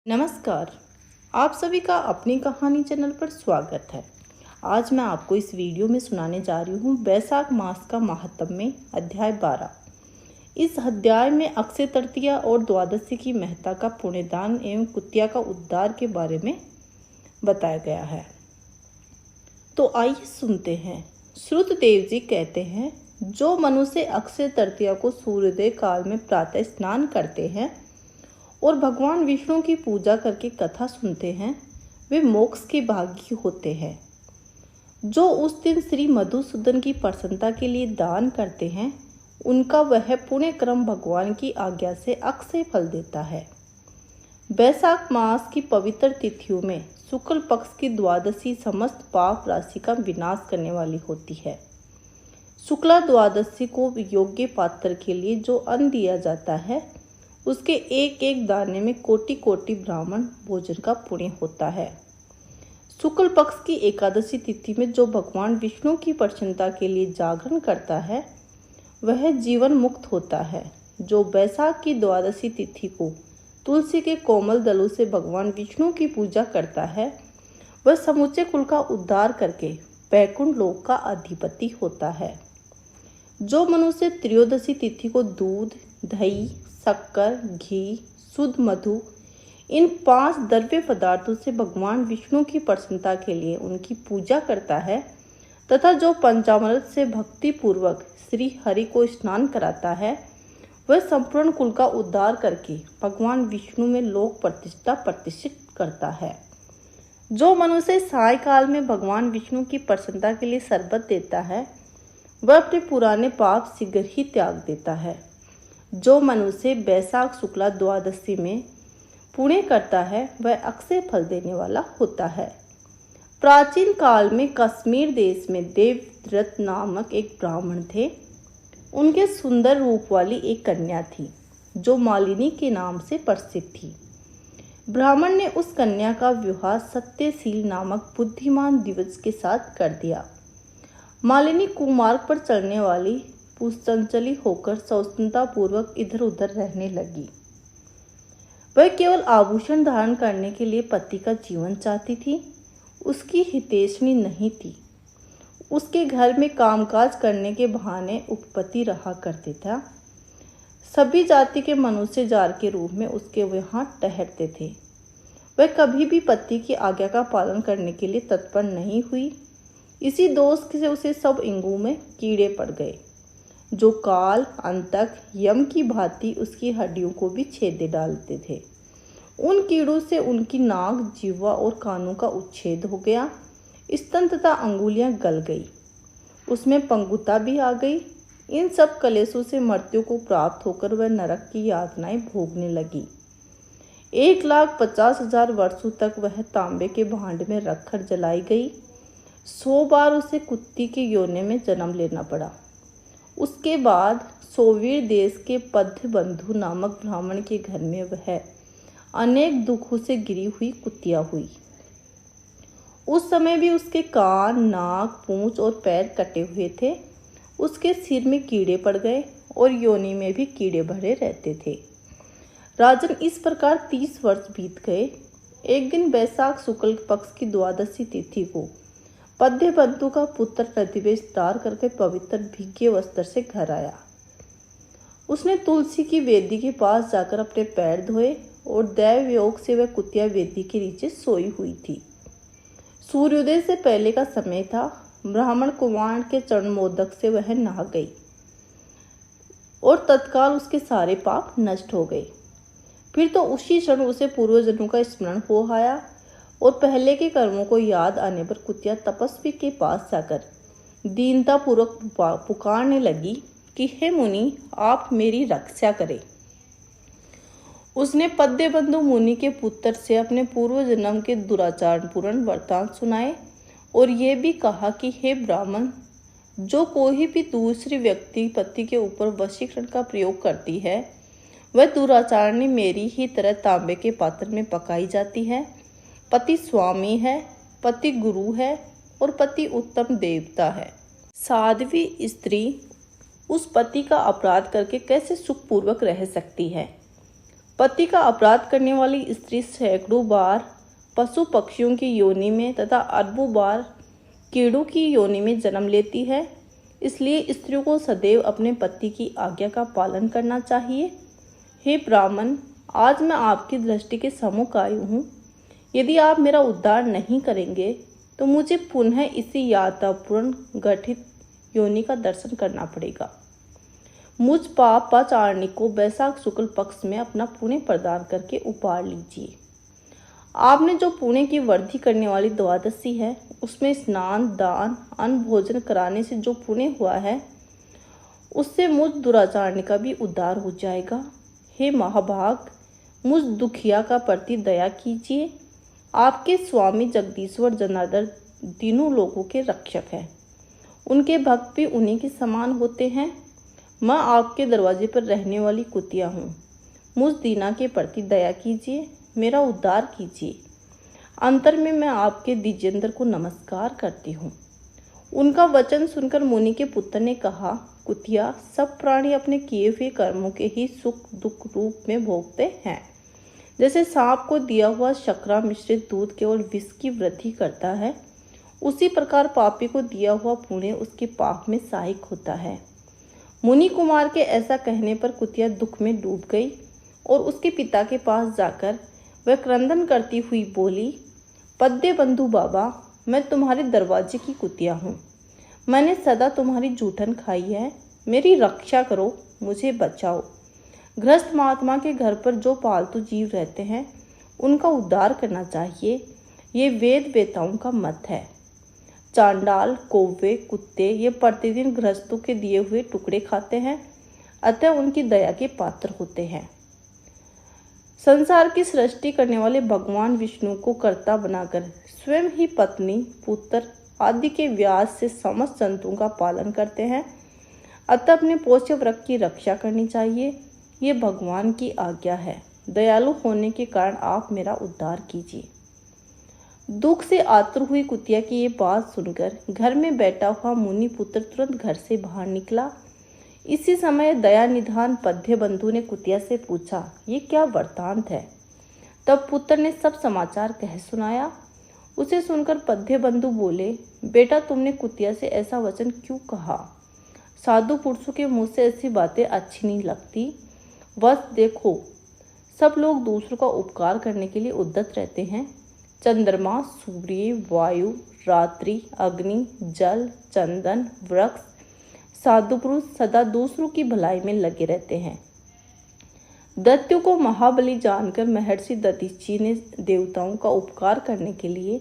नमस्कार। आप सभी का अपनी कहानी चैनल पर स्वागत है। आज मैं आपको इस वीडियो में सुनाने जा रही हूँ बैसाख मास का महात्म्य में अध्याय 12। इस अध्याय में अक्षय तृतीया और द्वादशी की महत्ता का पुण्यदान एवं कुतिया का उद्धार के बारे में बताया गया है। तो आइए सुनते हैं। श्रुतदेव जी कहते हैं, जो मनुष्य अक्षय तृतीया को सूर्योदय काल में प्रातः स्नान करते हैं और भगवान विष्णु की पूजा करके कथा सुनते हैं, वे मोक्ष के भागी होते हैं। जो उस दिन श्री मधुसूदन की प्रसन्नता के लिए दान करते हैं, उनका वह पुण्य क्रम भगवान की आज्ञा से अक्षय फल देता है। बैसाख मास की पवित्र तिथियों में शुक्ल पक्ष की द्वादशी समस्त पाप राशि का विनाश करने वाली होती है। शुक्ला द्वादशी को योग्य पात्र के लिए जो अन्न दिया जाता है, उसके एक एक दाने में कोटि कोटि ब्राह्मण भोजन का पुण्य होता है। शुक्ल पक्ष की एकादशी तिथि में जो भगवान विष्णु की प्रसन्नता के लिए जागरण करता है, वह जीवन मुक्त होता है। जो बैसाख की द्वादशी तिथि को तुलसी के कोमल दलों से भगवान विष्णु की पूजा करता है, वह समूचे कुल का उद्धार करके वैकुंठ लोक का अधिपति होता है। जो मनुष्य त्रयोदशी तिथि को दूध, दही, शक्कर, घी, शुद्ध मधु, इन 5 द्रव्य पदार्थों से भगवान विष्णु की प्रसन्नता के लिए उनकी पूजा करता है तथा जो पंचामृत से भक्ति पूर्वक श्री हरि को स्नान कराता है, वह संपूर्ण कुल का उद्धार करके भगवान विष्णु में लोक प्रतिष्ठा प्रतिष्ठित करता है। जो मनुष्य सायकाल में भगवान विष्णु की प्रसन्नता के लिए शरबत देता है, वह अपने पुराने पाप शीघ्र ही त्याग देता है। जो मनुष्य बैसाख शुक्ला द्वादशी में पुण्य करता है, वह अक्षय फल देने वाला होता है। प्राचीन काल में कश्मीर देश में देवव्रत नामक एक ब्राह्मण थे। उनके सुंदर रूप वाली एक कन्या थी, जो मालिनी के नाम से प्रसिद्ध थी। ब्राह्मण ने उस कन्या का विवाह सत्यशील नामक बुद्धिमान दिवस के साथ कर दिया। मालिनी कुमार्ग पर चलने वाली चंचली होकर सौजन्यता पूर्वक इधर उधर रहने लगी। वह केवल आभूषण धारण करने के लिए पति का जीवन चाहती थी, उसकी हितैषणी नहीं थी। उसके घर में कामकाज करने के बहाने उपपति रहा करते था। सभी जाति के मनुष्य जार के रूप में उसके यहाँ ठहरते थे। वह कभी भी पति की आज्ञा का पालन करने के लिए तत्पर नहीं हुई। इसी दोष से उसे सब अंगों में कीड़े पड़ गए, जो काल, अंतक, यम की भांति उसकी हड्डियों को भी छेद डालते थे। उन कीड़ों से उनकी नाक, जिह्वा और कानों का उच्छेद हो गया। स्तन तथा अंगुलियां गल गई। उसमें पंगुता भी आ गई। इन सब कलेशों से मृत्यु को प्राप्त होकर वह नरक की यातनाएं भोगने लगी। 1,50,000 वर्षों तक वह तांबे के भांड में रखकर जलाई गई। 100 बार उसे कुत्ती के योनि में जन्म लेना पड़ा। उसके बाद सोवीर देश के पद्मबंधु नामक ब्राह्मण के घर में वह अनेक दुखों से गिरी हुई कुतिया हुई। उस समय भी उसके कान, नाक, पूंछ और पैर कटे हुए थे। उसके सिर में कीड़े पड़ गए और योनि में भी कीड़े भरे रहते थे। राजन, इस प्रकार 30 वर्ष बीत गए। एक दिन बैसाख शुक्ल पक्ष की द्वादशी तिथि को पद्मबंधु का पुत्र नदी में स्नान करके पवित्र भीगे वस्त्र से घर आया। उसने तुलसी की वेदी के पास जाकर अपने पैर धोए और दैव योग से वह कुतिया वेदी के नीचे सोई हुई थी। सूर्योदय से पहले का समय था। ब्राह्मण कुमार के चरण मोदक से वह नहा गई और तत्काल उसके सारे पाप नष्ट हो गए। फिर तो उसी क्षण उसे पूर्वजन्मों का स्मरण हो आया और पहले के कर्मों को याद आने पर कुतिया तपस्वी के पास जाकर दीनता पूर्वक पुकारने लगी कि हे मुनि, आप मेरी रक्षा करें। उसने पद्मबंधु मुनि के पुत्र से अपने पूर्व जन्म के दुराचारपूर्ण वृत्तांत सुनाए और ये भी कहा कि हे ब्राह्मण, जो कोई भी दूसरी व्यक्ति पति के ऊपर वशीकरण का प्रयोग करती है, वह दुराचारणी मेरी ही तरह तांबे के पात्र में पकाई जाती है। पति स्वामी है, पति गुरु है और पति उत्तम देवता है। साध्वी स्त्री उस पति का अपराध करके कैसे सुखपूर्वक रह सकती है? पति का अपराध करने वाली स्त्री सैकड़ों बार पशु पक्षियों की योनि में तथा अरबों बार कीड़ों की योनि में जन्म लेती है। इसलिए स्त्रियों को सदैव अपने पति की आज्ञा का पालन करना चाहिए। हे ब्राह्मण, आज मैं आपकी दृष्टि के सम्मुख आई हूँ। यदि आप मेरा उद्धार नहीं करेंगे तो मुझे पुनः इसी यातनापूर्ण गठित योनि का दर्शन करना पड़ेगा। मुझ पापाचारणी को वैशाख शुक्ल पक्ष में अपना पुण्य प्रदान करके उपहार लीजिए। आपने जो पुण्य की वृद्धि करने वाली द्वादशी है, उसमें स्नान, दान, अन्न भोजन कराने से जो पुण्य हुआ है, उससे मुझ दुराचारणी का भी उद्धार हो जाएगा। हे महाभाग, मुझ दुखिया का प्रति दया कीजिए। आपके स्वामी जगदीश्वर जनार्दन तीनों लोगों के रक्षक हैं। उनके भक्त भी उन्हीं के समान होते हैं। मैं आपके दरवाजे पर रहने वाली कुतिया हूँ। मुझ दीना के प्रति दया कीजिए, मेरा उद्धार कीजिए। अंतर में मैं आपके द्विजेंद्र को नमस्कार करती हूँ। उनका वचन सुनकर मुनि के पुत्र ने कहा, कुतिया, सब प्राणी अपने किए हुए कर्मों के ही सुख दुख रूप में भोगते हैं। जैसे सांप को दिया हुआ शर्करा मिश्रित दूध केवल विष की वृद्धि करता है, उसी प्रकार पापी को दिया हुआ पुण्य उसके पाप में सहायक होता है। मुनि कुमार के ऐसा कहने पर कुतिया दुख में डूब गई और उसके पिता के पास जाकर वह क्रंदन करती हुई बोली, पद्य बंधु बाबा, मैं तुम्हारे दरवाजे की कुतिया हूँ। मैंने सदा तुम्हारी जूठन खाई है। मेरी रक्षा करो, मुझे बचाओ। गृहस्थ महात्मा के घर पर जो पालतू जीव रहते हैं, उनका उद्धार करना चाहिए। ये वेद वेताओं का मत है। चांडाल, कौवे, कुत्ते ये प्रतिदिन गृहस्थों के दिए हुए टुकड़े खाते हैं, अतः उनकी दया के पात्र होते हैं। संसार की सृष्टि करने वाले भगवान विष्णु को कर्ता बनाकर स्वयं ही पत्नी, पुत्र आदि के व्याज से समस्त जंतुओं का पालन करते हैं, अतः अपने पोष्य व्रत की रक्षा करनी चाहिए। ये भगवान की आज्ञा है। दयालु होने के कारण आप मेरा उद्धार कीजिए। दुख से आतुर हुई कुतिया की ये बात सुनकर घर में बैठा हुआ मुनि पुत्र तुरंत घर से बाहर निकला। इसी समय दया निधान पद्य बंधु ने कुतिया से पूछा, ये क्या वृत्तांत है? तब पुत्र ने सब समाचार कह सुनाया। उसे सुनकर पद्य बंधु बोले, बेटा, तुमने कुतिया से ऐसा वचन क्यों कहा? साधु पुरुषों के मुंह से ऐसी बातें अच्छी नहीं लगती। बस देखो, सब लोग दूसरों का उपकार करने के लिए उद्यत रहते हैं। चंद्रमा, सूर्य, वायु, रात्रि, अग्नि, जल, चंदन, वृक्ष, साधु पुरुष सदा दूसरों की भलाई में लगे रहते हैं। दैत्यों को महाबली जानकर महर्षि दधीचि ने देवताओं का उपकार करने के लिए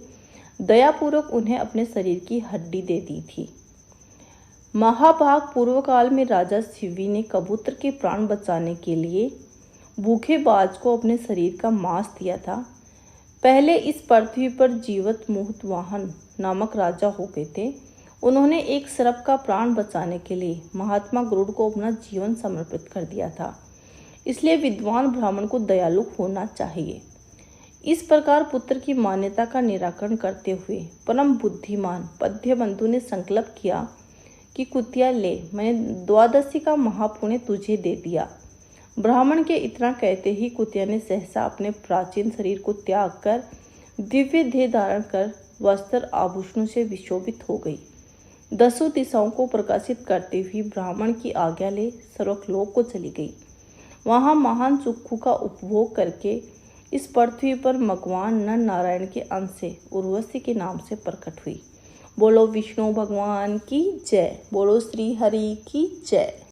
दयापूर्वक उन्हें अपने शरीर की हड्डी दे दी थी। महाभाग, पूर्व काल में राजा शिवी ने कबूतर के प्राण बचाने के लिए भूखे बाज को अपने शरीर का मांस दिया था। पहले इस पृथ्वी पर जीवत मुहत वाहन नामक राजा हो गए थे। उन्होंने एक सर्प का प्राण बचाने के लिए महात्मा गरुड़ को अपना जीवन समर्पित कर दिया था। इसलिए विद्वान ब्राह्मण को दयालु होना चाहिए। इस प्रकार पुत्र की मान्यता का निराकरण करते हुए परम बुद्धिमान पद्य बंधु ने संकल्प किया कि कुतिया ले, मैंने द्वादशी का महापुण्य तुझे दे दिया। ब्राह्मण के इतना कहते ही कुतिया ने सहसा अपने प्राचीन शरीर को त्याग कर दिव्य देह धारण कर वस्त्र आभूषणों से विशोभित हो गई। 10 दिशाओं को प्रकाशित करते हुए ब्राह्मण की आज्ञा ले सर्वलोक को चली गई। वहां महान सुखों का उपभोग करके इस पृथ्वी पर भगवान नर नारायण के अंश से उर्वशी के नाम से प्रकट हुई। बोलो विष्णु भगवान की जय। बोलो श्री हरि की जय।